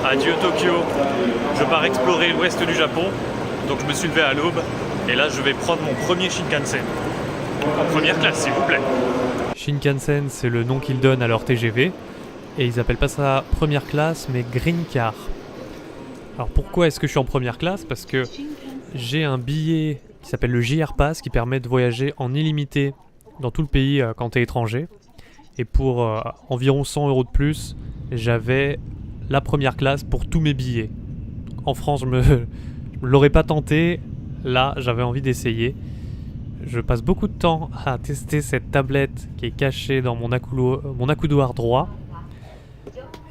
Adieu Tokyo. Je pars explorer l'ouest du Japon. Donc je me suis levé à l'aube. Et là, je vais prendre mon premier Shinkansen. En première classe, s'il vous plaît. Shinkansen, c'est le nom qu'ils donnent à leur TGV. Et ils appellent pas ça première classe, mais Green Car. Alors pourquoi est-ce que je suis en première classe? Parce que j'ai un billet qui s'appelle le JR Pass qui permet de voyager en illimité dans tout le pays quand t'es étranger. Et pour environ 100 € de plus, j'avais la première classe pour tous mes billets. En France, je me l'aurais pas tenté. Là, j'avais envie d'essayer. Je passe beaucoup de temps à tester cette tablette qui est cachée dans mon accoudoir droit.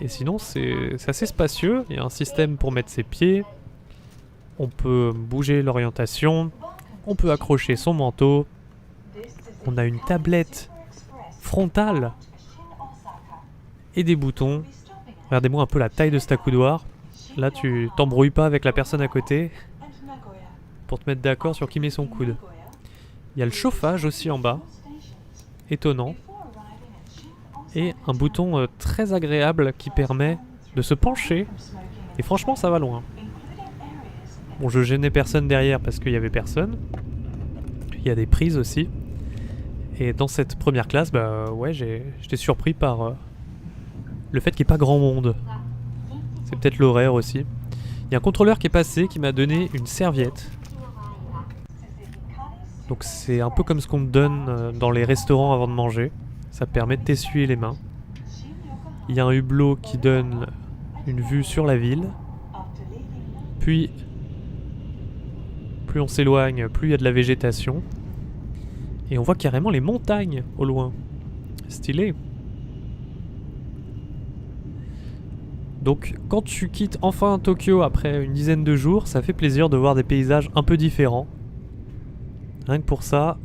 Et sinon, c'est assez spacieux. Il y a un système pour mettre ses pieds. On peut bouger l'orientation. On peut accrocher son manteau. On a une tablette frontale et des boutons. Regardez-moi un peu la taille de cet accoudoir. Là, tu t'embrouilles pas avec la personne à côté pour te mettre d'accord sur qui met son coude. Il y a le chauffage aussi en bas. Étonnant. Et un bouton très agréable qui permet de se pencher. Et franchement, ça va loin. Bon, je gênais personne derrière parce qu'il y avait personne. Il y a des prises aussi. Et dans cette première classe, ouais, j'étais surpris par le fait qu'il n'y ait pas grand monde. C'est peut-être l'horaire aussi. Il y a un contrôleur qui est passé qui m'a donné une serviette. Donc c'est un peu comme ce qu'on te donne dans les restaurants avant de manger. Ça permet de t'essuyer les mains. Il y a un hublot qui donne une vue sur la ville. Puis, plus on s'éloigne, plus il y a de la végétation. Et on voit carrément les montagnes au loin. Stylé. Donc quand tu quittes enfin Tokyo après une dizaine de jours, ça fait plaisir de voir des paysages un peu différents. Rien que pour ça,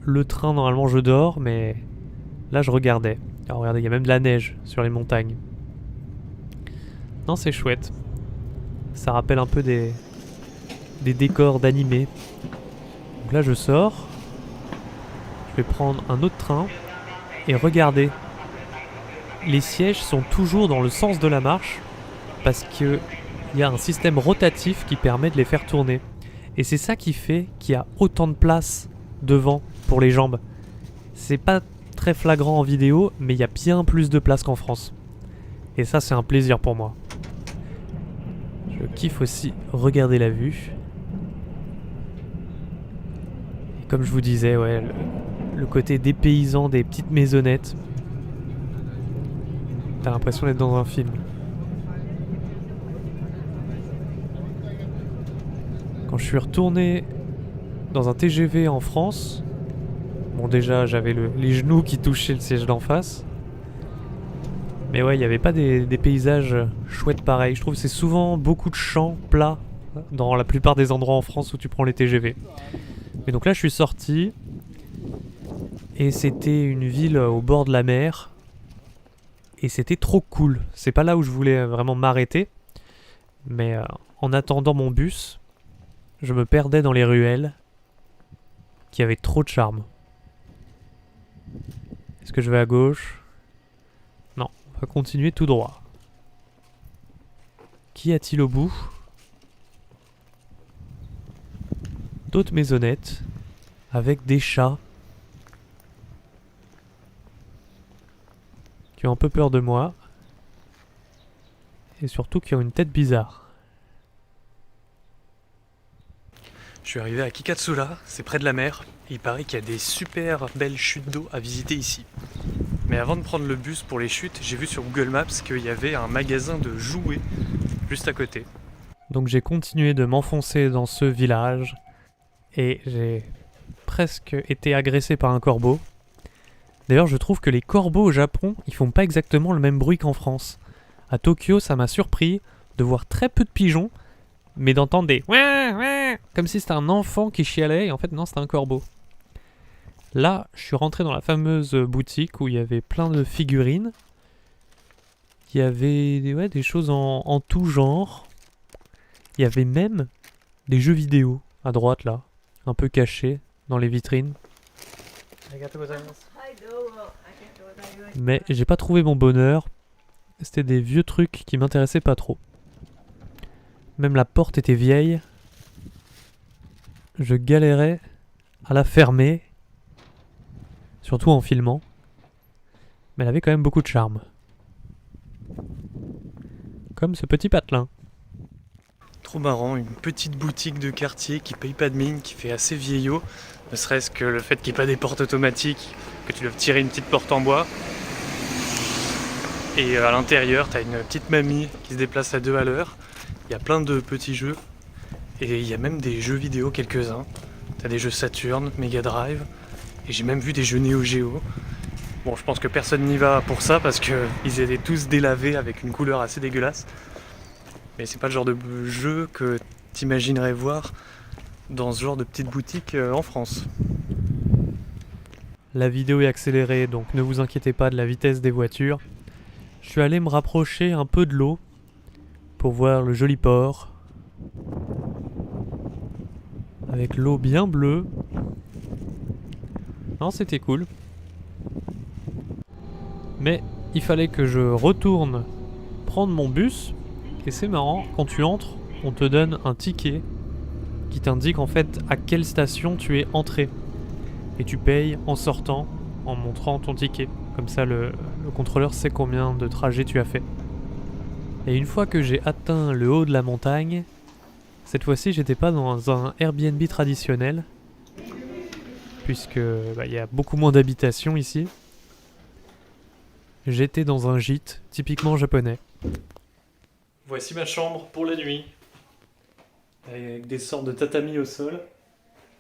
le train normalement je dors, mais là je regardais. Alors regardez, il y a même de la neige sur les montagnes. Non, c'est chouette. Ça rappelle un peu des décors d'animé. Donc là je sors. Je vais prendre un autre train et regardez. Les sièges sont toujours dans le sens de la marche parce qu'il y a un système rotatif qui permet de les faire tourner. Et c'est ça qui fait qu'il y a autant de place devant pour les jambes. C'est pas très flagrant en vidéo, mais il y a bien plus de place qu'en France. Et ça, c'est un plaisir pour moi. Je kiffe aussi regarder la vue. Et comme je vous disais, ouais, le côté dépaysant des petites maisonnettes. T'as l'impression d'être dans un film. Quand je suis retourné dans un TGV en France, bon déjà j'avais les genoux qui touchaient le siège d'en face. Mais ouais, il n'y avait pas des paysages chouettes pareils. Je trouve que c'est souvent beaucoup de champs plats dans la plupart des endroits en France où tu prends les TGV. Mais donc là je suis sorti et c'était une ville au bord de la mer. Et c'était trop cool. C'est pas là où je voulais vraiment m'arrêter. Mais en attendant mon bus, je me perdais dans les ruelles qui avaient trop de charme. Est-ce que je vais à gauche? Non, on va continuer tout droit. Qu'y a-t-il au bout? D'autres maisonnettes avec des chats qui ont un peu peur de moi et surtout qui ont une tête bizarre. Je suis arrivé à Kikatsura, c'est près de la mer, et il paraît qu'il y a des super belles chutes d'eau à visiter ici. Mais avant de prendre le bus pour les chutes, j'ai vu sur Google Maps qu'il y avait un magasin de jouets juste à côté. Donc j'ai continué de m'enfoncer dans ce village et j'ai presque été agressé par un corbeau. D'ailleurs, je trouve que les corbeaux au Japon, ils font pas exactement le même bruit qu'en France. À Tokyo, ça m'a surpris de voir très peu de pigeons, mais d'entendre des ouah, ouah, comme si c'était un enfant qui chialait, et en fait non, c'était un corbeau. Là, je suis rentré dans la fameuse boutique où il y avait plein de figurines. Il y avait des choses en tout genre. Il y avait même des jeux vidéo à droite là, un peu cachés dans les vitrines. Mais j'ai pas trouvé mon bonheur. C'était des vieux trucs qui m'intéressaient pas trop. Même la porte était vieille. Je galérais à la fermer. Surtout en filmant. Mais elle avait quand même beaucoup de charme. Comme ce petit patelin. Trop marrant, une petite boutique de quartier qui paye pas de mine, qui fait assez vieillot. Ne serait-ce que le fait qu'il n'y ait pas des portes automatiques, que tu dois tirer une petite porte en bois. Et à l'intérieur, t'as une petite mamie qui se déplace à 2 à l'heure. Il y a plein de petits jeux. Et il y a même des jeux vidéo, quelques-uns. T'as des jeux Saturn, Mega Drive. Et j'ai même vu des jeux Neo Geo. Bon, je pense que personne n'y va pour ça parce qu'ils étaient tous délavés avec une couleur assez dégueulasse. Mais c'est pas le genre de jeu que t'imaginerais voir dans ce genre de petite boutique en France. La vidéo est accélérée, donc ne vous inquiétez pas de la vitesse des voitures. Je suis allé me rapprocher un peu de l'eau pour voir le joli port. Avec l'eau bien bleue. Non, c'était cool. Mais il fallait que je retourne prendre mon bus. Et c'est marrant, quand tu entres, on te donne un ticket qui t'indique en fait à quelle station tu es entré. Et tu payes en sortant, en montrant ton ticket. Comme ça, le contrôleur sait combien de trajets tu as fait. Et une fois que j'ai atteint le haut de la montagne, cette fois-ci, j'étais pas dans un Airbnb traditionnel, puisque il y a beaucoup moins d'habitations ici. J'étais dans un gîte typiquement japonais. Voici ma chambre pour la nuit, avec des sortes de tatamis au sol.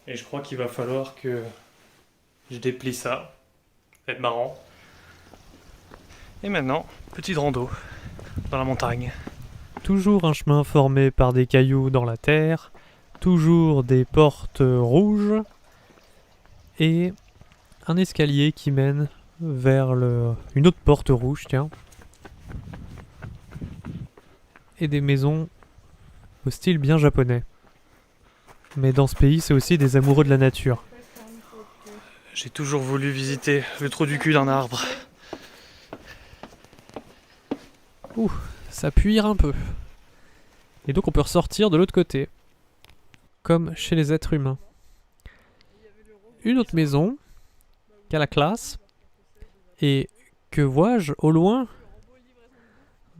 Et je crois qu'il va falloir que je déplie ça. Ça va être marrant. Et maintenant, petite rando dans la montagne. Toujours un chemin formé par des cailloux dans la terre, toujours des portes rouges, et un escalier qui mène vers une autre porte rouge, tiens. Et des maisons au style bien japonais. Mais dans ce pays, c'est aussi des amoureux de la nature. J'ai toujours voulu visiter le trou du cul d'un arbre. Ouh, ça puire un peu. Et donc on peut ressortir de l'autre côté. Comme chez les êtres humains. Une autre maison, qui a la classe. Et que vois-je au loin?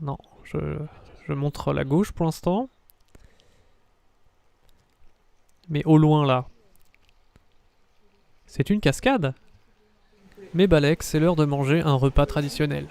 Non, je montre la gauche pour l'instant. Mais au loin là. C'est une cascade. Mais Balek, c'est l'heure de manger un repas traditionnel.